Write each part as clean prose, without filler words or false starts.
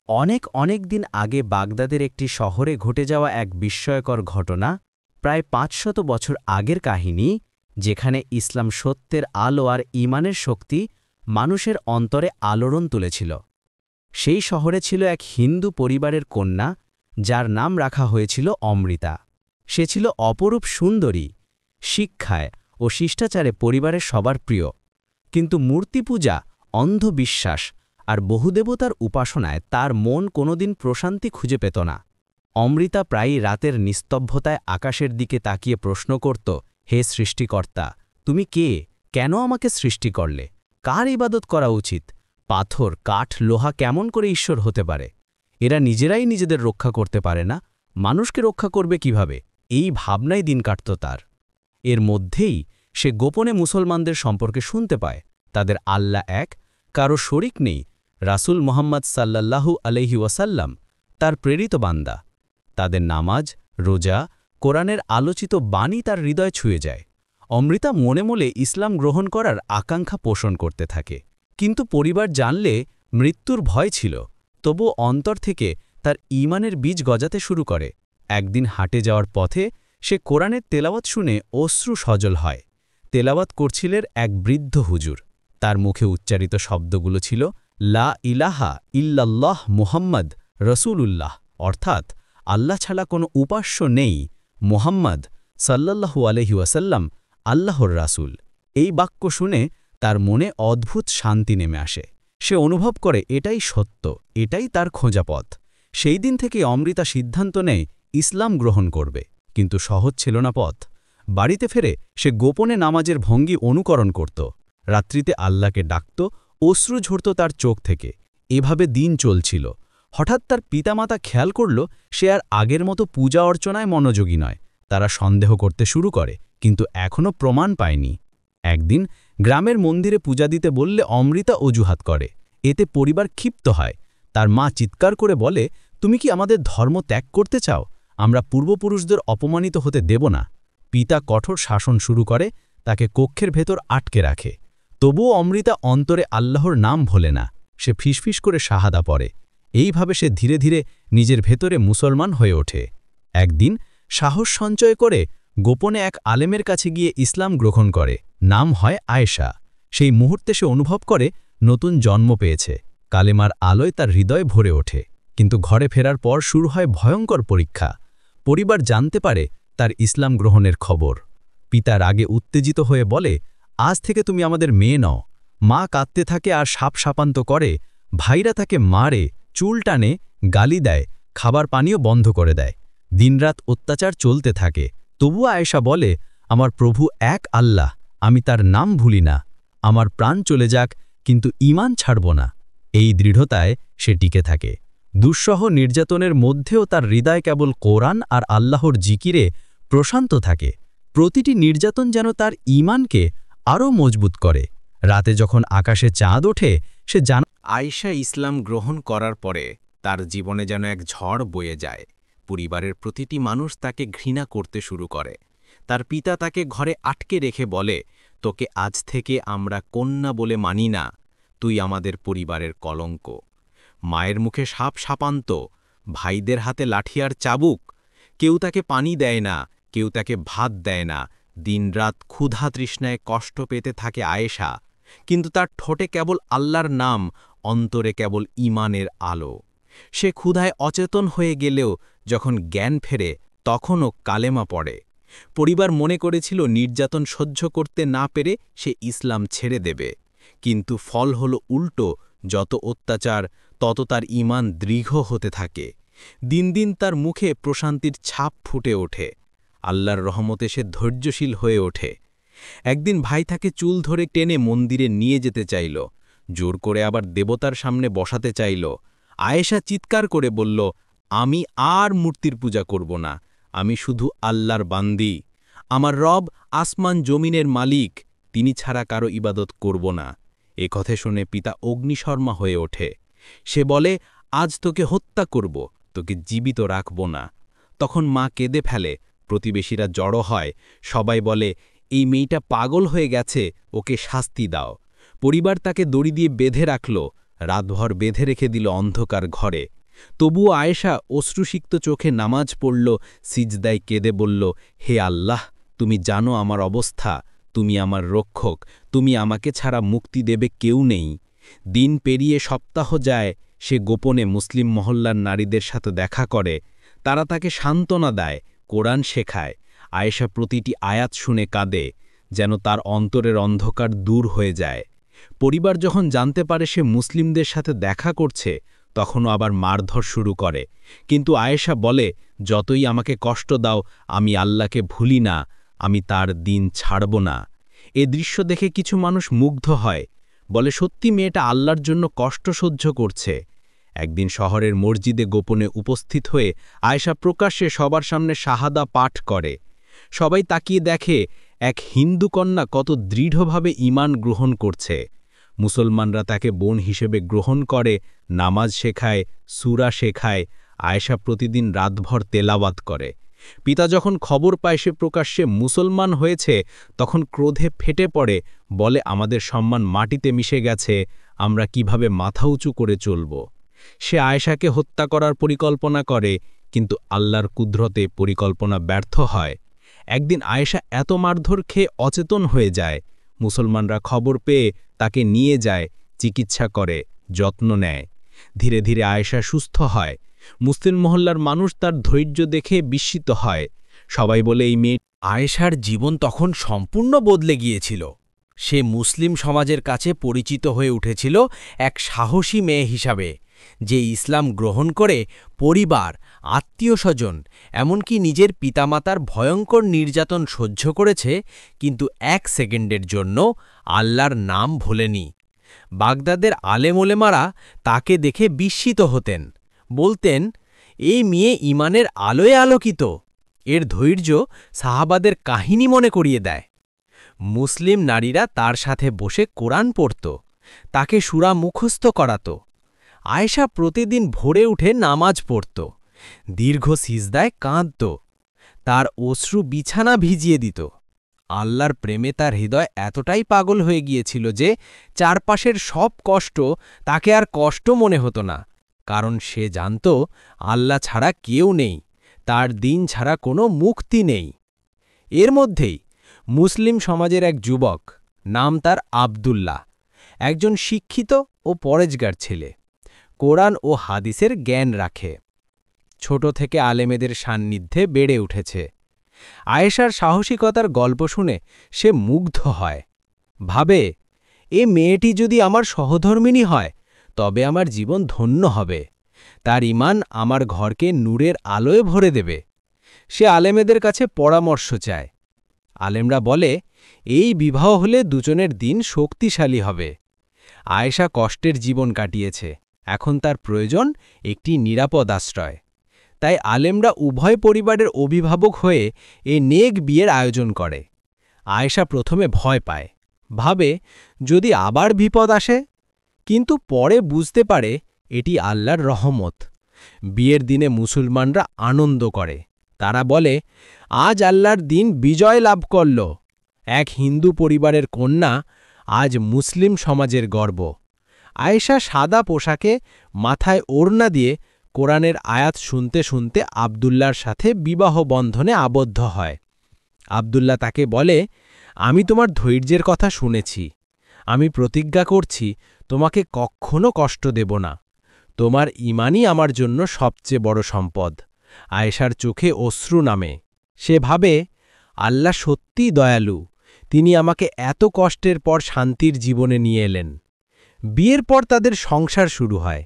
অনেক দিন আগে বাগদাদের একটি শহরে ঘটে যাওয়া এক বিস্ময়কর ঘটনা, প্রায় ৫০০ বছর আগের কাহিনী, যেখানে ইসলাম সত্যের আলো আর ঈমানের শক্তি মানুষের অন্তরে আলোড়ন তুলেছিল। সেই শহরে ছিল এক হিন্দু পরিবারের কন্যা, যার নাম রাখা হয়েছিল অমৃতা। সে ছিল অপরূপ সুন্দরী, শিক্ষায় ও শিষ্টাচারে পরিবারের সবার প্রিয়। কিন্তু মূর্তিপূজা, অন্ধবিশ্বাস আর বহুদেবতার উপাসনায় তার মন কোনোদিন প্রশান্তি খুঁজে পেত না। অমৃতা প্রায়ই রাতের নিস্তব্ধতায় আকাশের দিকে তাকিয়ে প্রশ্ন করত, হে সৃষ্টিকর্তা, তুমি কে? কেন আমাকে সৃষ্টি করলে? কার ইবাদত করা উচিত? পাথর, কাঠ, লোহা কেমন করে ঈশ্বর হতে পারে? এরা নিজেরাই নিজেদের রক্ষা করতে পারে না, মানুষকে রক্ষা করবে কিভাবে? এই ভাবনাই দিন কাটত তার। এর মধ্যেই সে গোপনে মুসলমানদের সম্পর্কে শুনতে পায়, তাদের আল্লাহ এক, কারো শরিক নেই, রাসূল মুহাম্মদ সাল্লাল্লাহু আলাইহি ওয়াসাল্লাম তার প্রেরিত বান্দা। তাদের নামাজ, রোজা, কোরআনের আলোচিত বাণী তার হৃদয় ছুঁয়ে যায়। অমৃতা মনে মনে ইসলাম গ্রহণ করার আকাঙ্ক্ষা পোষণ করতে থাকে, কিন্তু পরিবার জানলে মৃত্যুর ভয় ছিল। তবু অন্তর থেকে তার ঈমানের বীজ গজাতে শুরু করে। একদিন হাটে যাওয়ার পথে সে কোরআনের তেলাওয়াত শুনে অশ্রু সজল হয়। তেলাওয়াত করছিলেন এক বৃদ্ধ হুজুর। তার মুখে উচ্চারিত শব্দগুলো ছিল, লা ইলাহা ইল্লাল্লাহ মুহাম্মদ রসুলুল্লাহ, অর্থাৎ আল্লাহ ছাড়া কোনো উপাস্য নেই, মুহাম্মদ সাল্লাল্লাহু আলাইহি ওয়াসাল্লাম আল্লাহর রাসূল। এই বাক্য শুনে তার মনে অদ্ভুত শান্তি নেমে আসে। সে অনুভব করে এটাই সত্য, এটাই তার খোঁজা পথ। সেই দিন থেকে অমৃতা সিদ্ধান্ত নেয় ইসলাম গ্রহণ করবে, কিন্তু সহজ ছিল না পথ। বাড়িতে ফেরে সে গোপনে নামাজের ভঙ্গি অনুকরণ করত, রাত্রিতে আল্লাহকে ডাকত, অশ্রু ঝরত তার চোখ থেকে। এভাবে দিন চলছিল। হঠাৎ তার পিতামাতা খেয়াল করল সে আর আগের মতো পূজা অর্চনায় মনোযোগী নয়। তারা সন্দেহ করতে শুরু করে, কিন্তু এখনও প্রমাণ পায়নি। একদিন গ্রামের মন্দিরে পূজা দিতে বললে অমৃতা অজুহাত করে। এতে পরিবার ক্ষিপ্ত হয়। তার মা চিৎকার করে বলে, তুমি কি আমাদের ধর্ম ত্যাগ করতে চাও? আমরা পূর্বপুরুষদের অপমানিত হতে দেব না। পিতা কঠোর শাসন শুরু করে, তাকে কক্ষের ভেতর আটকে রাখে। তবুও অমৃতা অন্তরে আল্লাহর নাম ভোলে না। সে ফিসফিস করে শাহাদা পড়ে। এইভাবে সে ধীরে ধীরে নিজের ভেতরে মুসলমান হয়ে ওঠে। একদিন সাহস সঞ্চয় করে গোপনে এক আলেমের কাছে গিয়ে ইসলাম গ্রহণ করে। নাম হয় আয়েশা। সেই মুহূর্তে সে অনুভব করে নতুন জন্ম পেয়েছে। কালেমার আলোয় তার হৃদয় ভরে ওঠে। কিন্তু ঘরে ফেরার পর শুরু হয় ভয়ঙ্কর পরীক্ষা। পরিবার জানতে পারে তার ইসলাম গ্রহণের খবর। পিতা রাগে উত্তেজিত হয়ে বলে, আজ থেকে তুমি আমাদের মেয়ে নও। মা কাঁদতে থাকে আর সাপ-সাপান্ত করে। ভাইরা তাকে মারে, চুল টানে, গালি দেয়, খাবার পানীয় বন্ধ করে দেয়। দিনরাত অত্যাচার চলতে থাকে। তবুও আয়েশা বলে, আমার প্রভু এক আল্লাহ, আমি তার নাম ভুলি না। আমার প্রাণ চলে যাক, কিন্তু ঈমান ছাড়ব না। এই দৃঢ়তায় সে টিকে থাকে। দুঃসহ নির্যাতনের মধ্যেও তার হৃদয় কেবল কোরআন আর আল্লাহর জিকিরে প্রশান্ত থাকে। প্রতিটি নির্যাতন যেন তার ঈমানকে আরও মজবুত করে। রাতে যখন আকাশে চাঁদ ওঠে, সে জানে আয়েশা ইসলাম গ্রহণ করার পরে তার জীবনে যেন এক ঝড় বয়ে যায়। পরিবারের প্রতিটি মানুষ তাকে ঘৃণা করতে শুরু করে। তার পিতা তাকে ঘরে আটকে রেখে বলে, তোকে আজ থেকে আমরা কন্যা বলে মানি না, তুই আমাদের পরিবারের কলঙ্ক। মায়ের মুখে সাপ-সাপান্ত, ভাইদের হাতে লাঠি আর চাবুক। কেউ তাকে পানি দেয় না, কেউ তাকে ভাত দেয় না। দিনরাত ক্ষুধা তৃষ্ণায় কষ্ট পেতে থাকে আয়েশা, কিন্তু তার ঠোঁটে কেবল আল্লাহর নাম, অন্তরে কেবল ঈমানের আলো। সে ক্ষুধায় অচেতন হয়ে গেলেও যখন জ্ঞান ফেরে তখনও কালেমা পড়ে। পরিবার মনে করেছিল নির্যাতন সহ্য করতে না পেরে সে ইসলাম ছেড়ে দেবে, কিন্তু ফল হলো উল্টো। যত অত্যাচার তত তার ঈমান দৃঢ় হতে থাকে। দিন দিন তার মুখে প্রশান্তির ছাপ ফুটে ওঠে। আল্লাহর রহমতে সে ধৈর্যশীল হয়ে ওঠে। একদিন ভাই তাকে চুল ধরে টেনে মন্দিরে নিয়ে যেতে চাইল, জোর করে আবার দেবতার সামনে বসাতে চাইল। আয়েশা চিৎকার করে বলল, আমি আর মূর্তির পূজা করব না, আমি শুধু আল্লাহর বান্দি। আমার রব আসমান জমিনের মালিক, তিনি ছাড়া কারো ইবাদত করব না। এ কথা শুনে পিতা অগ্নিশর্মা হয়ে ওঠে। সে বলে, আজ তোকে হত্যা করব, তোকে জীবিত রাখব না। তখন মা কেঁদে ফেলে, প্রতিবেশীরা জড়ো হয়, সবাই বলে, এই মেয়েটা পাগল হয়ে গেছে, ওকে শাস্তি দাও। পরিবার তাকে দড়ি দিয়ে বেঁধে রাখল, রাতভর বেঁধে রেখে দিল অন্ধকার ঘরে। তবুও আয়েশা অশ্রুসিক্ত চোখে নামাজ পড়ল, সিজদায় কেঁদে বলল, হে আল্লাহ, তুমি জানো আমার অবস্থা, তুমি আমার রক্ষক, তুমি আমাকে ছাড়া মুক্তি দেবে কেউ নেই। দিন পেরিয়ে সপ্তাহ যায়, সে গোপনে মুসলিম মহল্লার নারীদের সাথে দেখা করে। তারা তাকে সান্ত্বনা দেয়, কোরআন শেখায়। আয়েশা প্রতিটি আয়াত শুনে কাঁদে, যেন তার অন্তরের অন্ধকার দূর হয়ে যায়। পরিবার যখন জানতে পারে সে মুসলিমদের সাথে দেখা করছে, তখনও আবার মারধর শুরু করে। কিন্তু আয়েশা বলে, যতই আমাকে কষ্ট দাও, আমি আল্লাহকে ভুলি না, আমি তার দিন ছাড়ব না। এ দৃশ্য দেখে কিছু মানুষ মুগ্ধ হয়, বলে সত্যি মেয়েটা আল্লাহর জন্য কষ্ট সহ্য করছে। একদিন শহরের মসজিদে গোপনে উপস্থিত হয়ে আয়েশা প্রকাশ্যে সবার সামনে শাহাদা পাঠ করে। সবাই তাকিয়ে দেখে এক হিন্দু কন্যা কত দৃঢ়ভাবে ঈমান গ্রহণ করছে। মুসলমানরা তাকে বোন হিসেবে গ্রহণ করে, নামাজ শেখায়, সূরা শেখায়। আয়েশা প্রতিদিন রাতভর তেলাওয়াত করে। পিতা যখন খবর পায় সে প্রকাশ্যে মুসলমান হয়েছে, তখন ক্রোধে ফেটে পড়ে, বলে আমাদের সম্মান মাটিতে মিশে গেছে, আমরা কিভাবে মাথা উঁচু করে চলব। সে আয়েশাকে হত্যা করার পরিকল্পনা করে, কিন্তু আল্লাহর কুদরতে পরিকল্পনা ব্যর্থ হয়। একদিন আয়েশা এত মারধর খেয়ে অচেতন হয়ে যায়। মুসলমানরা খবর পেয়ে তাকে নিয়ে যায়, চিকিৎসা করে, যত্ন নেয়। ধীরে ধীরে আয়েশা সুস্থ হয়। মুসলিম মহল্লার মানুষ তার ধৈর্য দেখে বিস্মিত হয়। সবাই বলে এই মেয়ে। আয়েশার জীবন তখন সম্পূর্ণ বদলে গিয়েছিল। সে মুসলিম সমাজের কাছে পরিচিত হয়ে উঠেছিল এক সাহসী মেয়ে হিসাবে, যে ইসলাম গ্রহণ করে পরিবার, আত্মীয়স্বজন, এমনকি নিজের পিতামাতার ভয়ঙ্কর নির্যাতন সহ্য করেছে, কিন্তু এক সেকেন্ডের জন্য আল্লাহর নাম ভোলেনি। বাগদাদের আলেমোলেমারা তাকে দেখে বিস্মিত হতেন, বলতেন, এই মেয়ে ঈমানের আলোয় আলোকিত। এর ধৈর্য সাহাবাদের কাহিনী মনে করিয়ে দেয়। মুসলিম নারীরা তার সাথে বসে কোরআন পড়ত, তাকে সূরা মুখস্থ করাত। আয়েশা প্রতিদিন ভোরে উঠে নামাজ পড়ত, দীর্ঘ সিজদায় কাঁদত, তার অশ্রু বিছানা ভিজিয়ে দিত। আল্লাহর প্রেমে তার হৃদয় এতটাই পাগল হয়ে গিয়েছিল যে চারপাশের সব কষ্ট তাকে আর কষ্ট মনে হতো না, কারণ সে জানত আল্লাহ ছাড়া কেউ নেই, তার দিন ছাড়া কোনো মুক্তি নেই। এর মধ্যেই মুসলিম সমাজের এক যুবক, নাম তার আব্দুল্লাহ, একজন শিক্ষিত ও পরেজগার ছেলে, কোরআন ও হাদিসের জ্ঞান রাখে। ছোট থেকে আলেমেদের সান্নিধ্যে বেড়ে উঠেছে। আয়েশার সাহসিকতার গল্প শুনে সে মুগ্ধ হয়, ভাবে, এ মেয়েটি যদি আমার সহধর্মিণী হয় তবে আমার জীবন ধন্য হবে, তার ঈমান আমার ঘরকে নূরের আলোয় ভরে দেবে। সে আলেমেদের কাছে পরামর্শ চায়। আলেমরা বলে, এই বিবাহ হলে দুজনের দিন শক্তিশালী হবে। আয়েশা কষ্টের জীবন কাটিয়েছে, এখন তার প্রয়োজন একটি নিরাপদ আশ্রয়। তাই আলেমরা উভয় পরিবারের অভিভাবক হয়ে এ নেক বিয়ের আয়োজন করে। আয়েশা প্রথমে ভয় পায়, ভাবে যদি আবার বিপদ আসে, কিন্তু পরে বুঝতে পারে এটি আল্লাহর রহমত। বিয়ের দিনে মুসলমানরা আনন্দ করে। তারা বলে, আজ আল্লাহর দিন বিজয় লাভ করল। এক হিন্দু পরিবারের কন্যা আজ মুসলিম সমাজের গর্ব। আয়েশা সাদা পোশাকে মাথায় ওড়না দিয়ে কোরআনের আয়াত শুনতে শুনতে আব্দুল্লাহর সাথে বিবাহ বন্ধনে আবদ্ধ হয়। আব্দুল্লাহ তাকে বলে, আমি তোমার ধৈর্যের কথা শুনেছি, আমি প্রতিজ্ঞা করছি তোমাকে কখনো কষ্ট দেব না, তোমার ঈমানই আমার জন্য সবচেয়ে বড় সম্পদ। আয়েশার চোখে অশ্রু নামে। সে ভাবে, আল্লাহ সত্যিই দয়ালু, তিনি আমাকে এত কষ্টের পর শান্তির জীবনে নিয়ে এলেন। বিয়ের পর তাদের সংসার শুরু হয়।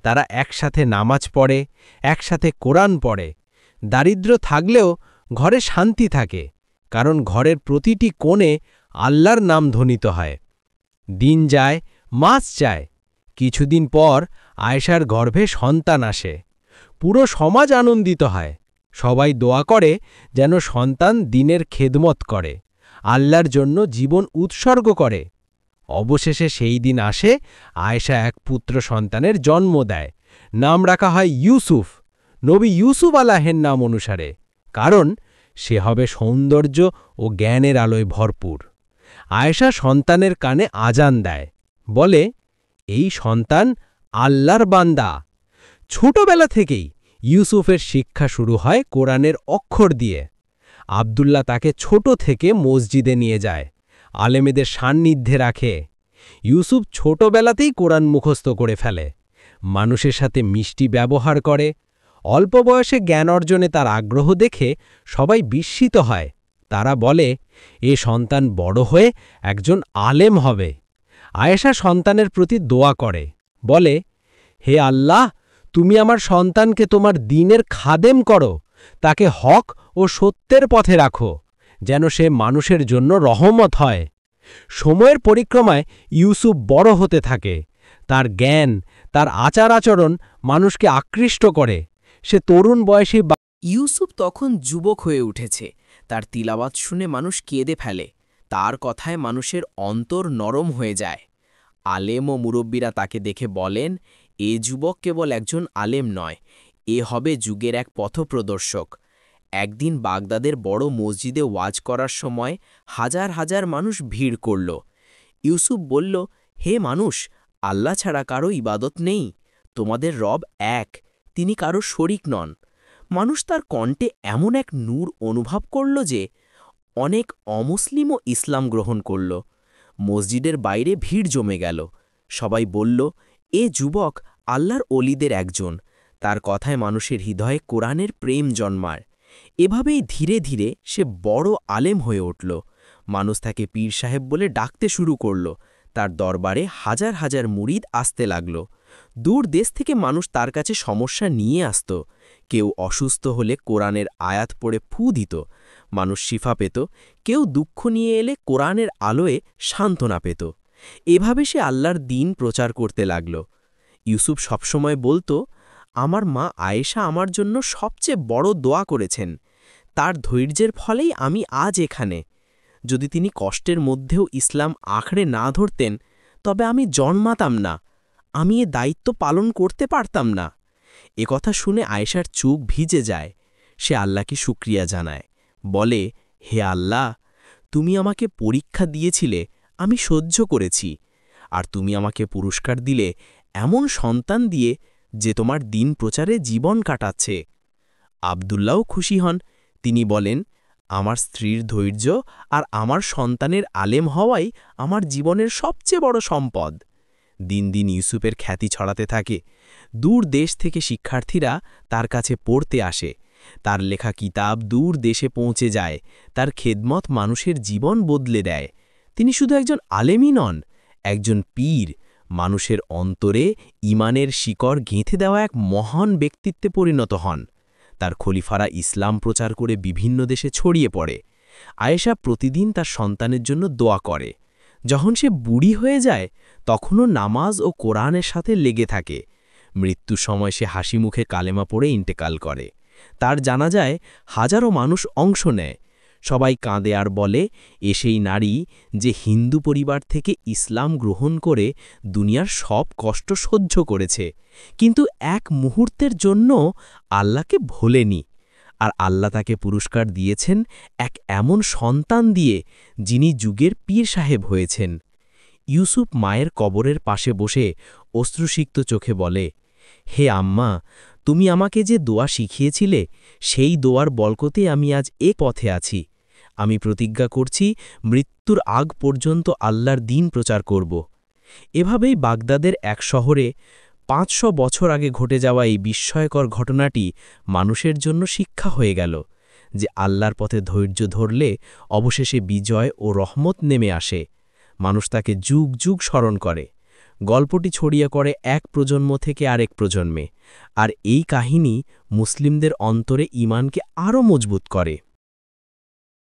তারা একসাথে নামাজ পড়ে, একসাথে কোরআন পড়ে। দারিদ্র্য থাকলেও ঘরে শান্তি থাকে, কারণ ঘরের প্রতিটি কোণে আল্লাহর নাম ধ্বনিত হয়। দিন যায়, মাস যায়। কিছুদিন পর আয়েশার গর্ভে সন্তান আসে। পুরো সমাজ আনন্দিত হয়। সবাই দোয়া করে যেন সন্তান দ্বীনের খেদমত করে, আল্লাহর জন্য জীবন উৎসর্গ করে। অবশেষে সেই দিন আসে, আয়েশা এক পুত্র সন্তানের জন্ম দেয়। নাম রাখা হয় ইউসুফ, নবী ইউসুফ আলাহের নাম অনুসারে, কারণ সে হবে সৌন্দর্য ও জ্ঞানের আলোয় ভরপুর। আয়েশা সন্তানের কানে আজান দেয়, বলে, এই সন্তান আল্লাহর বান্দা। ছোটবেলা থেকেই ইউসুফের শিক্ষা শুরু হয় কোরআনের অক্ষর দিয়ে। আব্দুল্লাহ তাকে ছোট থেকে মসজিদে নিয়ে যায়, আলেমেদের সান্নিধ্যে রাখে। ইউসুফ ছোটবেলাতেই কোরআন মুখস্থ করে ফেলে, মানুষের সাথে মিষ্টি ব্যবহার করে। অল্প বয়সে জ্ঞান অর্জনে তার আগ্রহ দেখে সবাই বিস্মিত হয়। তারা বলে, এ সন্তান বড় হয়ে একজন আলেম হবে। আয়েশা সন্তানের প্রতি দোয়া করে, বলে, হে আল্লাহ, তুমি আমার সন্তানকে তোমার দ্বীনের খাদেম করো, তাকে হক ও সত্যের পথে রাখো, যেন সে মানুষের জন্য রহমত হয়। সময়ের পরিক্রমায় ইউসুফ বড় হতে থাকে। তার জ্ঞান, তার আচার আচরণ মানুষকে আকৃষ্ট করে। সে তরুণ বয়সী ইউসুফ তখন যুবক হয়ে উঠেছে। তার তিলাওয়াত শুনে মানুষ কেঁদে ফেলে। তার কথায় মানুষের অন্তর নরম হয়ে যায়। আলেম ও মুরব্বীরা তাকে দেখে বলেন, এ যুবক কেবল একজন আলেম নয়, এ হবে যুগের এক পথপ্রদর্শক। একদিন বাগদাদের বড় মসজিদে ওয়াজ করার সময় হাজার হাজার মানুষ ভিড় করল। ইউসুফ বলল, হে মানুষ, আল্লাহ ছাড়া কারো ইবাদত নেই। তোমাদের রব এক, তিনি কারো শরিক নন। মানুষ তার কণ্ঠে এমন এক নূর অনুভব করল যে অনেক অমুসলিমও ইসলাম গ্রহণ করল। মসজিদের বাইরে ভিড় জমে গেল। সবাই বলল, এ যুবক আল্লাহর অলিদের একজন। তার কথায় মানুষের হৃদয়ে কোরআনের প্রেম জন্মায়। এভাবেই ধীরে ধীরে সে বড় আলেম হয়ে উঠল। মানুষ তাকে পীর সাহেব বলে ডাকতে শুরু করল। তার দরবারে হাজার হাজার মুরিদ আসতে লাগল। দূর দেশ থেকে মানুষ তার কাছে সমস্যা নিয়ে আসত। কেউ অসুস্থ হলে কোরআনের আয়াত পড়ে ফু দিত, মানুষ শিফা পেত। কেউ দুঃখ নিয়ে এলে কোরআনের আলোয় সান্ত্বনা পেত। এভাবে সে আল্লাহর দ্বীন প্রচার করতে লাগল। ইউসুফ সবসময় বলতো, আমার মা আয়েশা আমার জন্য সবচেয়ে বড় দোয়া করেছেন। তার ধৈর্যের ফলেই আমি আজ এখানে। যদি তিনি কষ্টের মধ্যেও ইসলাম আঁকড়ে না ধরতেন, তবে আমি জন্মাতাম না, আমি এ দায়িত্ব পালন করতে পারতাম না। একথা শুনে আয়েশার চোখ ভিজে যায়। সে আল্লাহকে শুকরিয়া জানায়, বলে, হে আল্লাহ, তুমি আমাকে পরীক্ষা দিয়েছিলে, আমি সহ্য করেছি। আর তুমি আমাকে পুরস্কার দিলে এমন সন্তান দিয়ে যে তোমার দ্বীন প্রচারে জীবন কাটাচ্ছে। আব্দুল্লাহও খুশি হন। তিনি বলেন, আমার স্ত্রীর ধৈর্য আর আমার সন্তানের আলেম হওয়াই আমার জীবনের সবচেয়ে বড় সম্পদ। দিন দিন ইউসুফের খ্যাতি ছড়াতে থাকে। দূর দেশ থেকে শিক্ষার্থীরা তার কাছে পড়তে আসে। তার লেখা কিতাব দূর দেশে পৌঁছে যায়। তার খেদমত মানুষের জীবন বদলে দেয়। তিনি শুধু একজন আলেমই নন, একজন পীর, মানুষের অন্তরে ঈমানের শিকড় গেঁথে দেওয়া এক মহান ব্যক্তিত্বে পরিণত হন। তার খলিফারা ইসলাম প্রচার করে বিভিন্ন দেশে ছড়িয়ে পড়ে। আয়েশা প্রতিদিন তার সন্তানের জন্য দোয়া করে। যখন সে বুড়ি হয়ে যায়, তখনও নামাজ ও কোরআনের সাথে লেগে থাকে। মৃত্যুর সময় সে হাসি মুখে কালেমা পড়ে ইন্তেকাল করে। তার জানাজায় হাজারো মানুষ অংশ নেয়। সবাই কাঁদে আর বলে, এ সেই নারী যে হিন্দু পরিবার থেকে ইসলাম গ্রহণ করে দুনিয়ার সব কষ্ট সহ্য করেছে, কিন্তু এক মুহূর্তের জন্য আল্লাহকে ভোলেনি। আর আল্লাহ তাকে পুরস্কার দিয়েছেন এক এমন সন্তান দিয়ে, যিনি যুগের পীর সাহেব হয়েছেন। ইউসুফ মায়ের কবরের পাশে বসে অশ্রুসিক্ত চোখে বলে, হে আম্মা, তুমি আমাকে যে দোয়া শিখিয়েছিলে, সেই দোয়ার বলকতে আমি আজ এ পথে আছি। আমি প্রতিজ্ঞা করছি, মৃত্যুর আগ পর্যন্ত আল্লাহর দ্বীন প্রচার করব। এভাবেই বাগদাদের এক শহরে 500 বছর আগে ঘটে যাওয়া এই বিস্ময়কর ঘটনাটি মানুষের জন্য শিক্ষা হয়ে গেল যে আল্লাহর পথে ধৈর্য ধরলে অবশেষে বিজয় ও রহমত নেমে আসে। মানুষ তাকে যুগ যুগ স্মরণ করে। গল্পটি ছড়িয়ে করে এক প্রজন্ম থেকে আরেক প্রজন্মে, আর এই কাহিনী মুসলিমদের অন্তরে ঈমানকে আরও মজবুত করে।